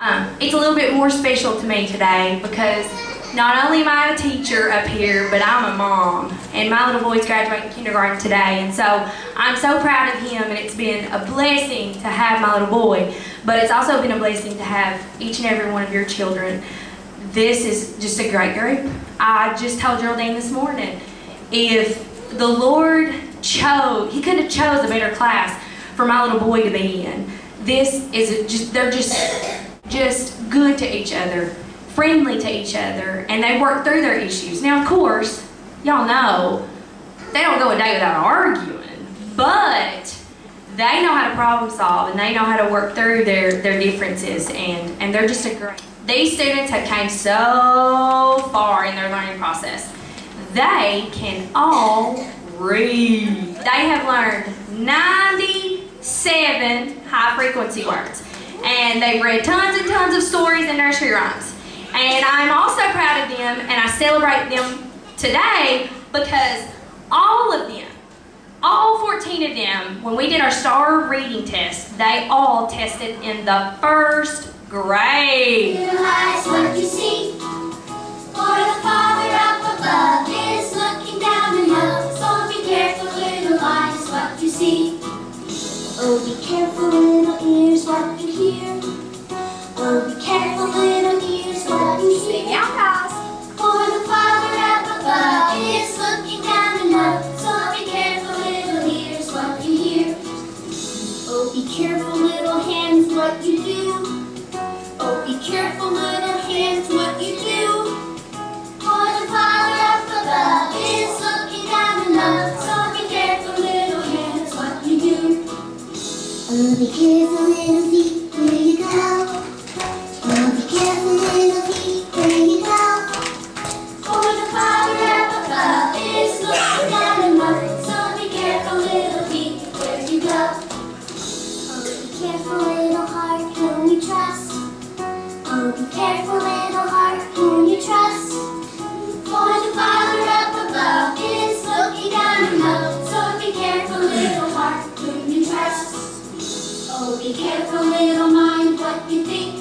It's a little bit more special to me today because not only am I a teacher up here, but I'm a mom. And my little boy's graduating kindergarten today. And so I'm so proud of him, and it's been a blessing to have my little boy. But it's also been a blessing to have each and every one of your children. This is just a great group. I just told Geraldine this morning, if the Lord chose, He could have chose a better class for my little boy to be in. This is just, they're just good to each other, friendly to each other, and they work through their issues. Now, of course, y'all know they don't go a day without arguing, but they know how to problem solve, and they know how to work through their differences, and they're just a great. These students have came so far in their learning process. They can all read. They have learned 97 high-frequency words, and they've read tons and tons of stories and nursery rhymes. And I'm also proud of them, and I celebrate them today because all of them, all 14 of them, when we did our star reading test, they all tested in the first grade. Realize what you see, for the Father up above is looking down in love. So be careful, little eyes, what you see. Oh, be careful, little ears, what you hear. Oh, be careful, little ears, what you hear. Out, guys. For the Father up above is looking down in love. So be careful, little ears, what you hear. Oh, be careful, little hands, what you do. Oh, be careful, little hands, what you do. For the Father up above is looking down in love. So be careful, little hands, what you do. Oh, be careful, little feet, where you go. Oh, be careful, little feet, where you go. For the Father up above is looking down in love. So be careful, little feet, where you go. Oh, be careful, little heart, whom you trust. Oh, be careful, little heart, whom you trust. For the Father up above is looking down in love. So be careful, little heart, whom you trust. Oh, be careful, little mind, what you think.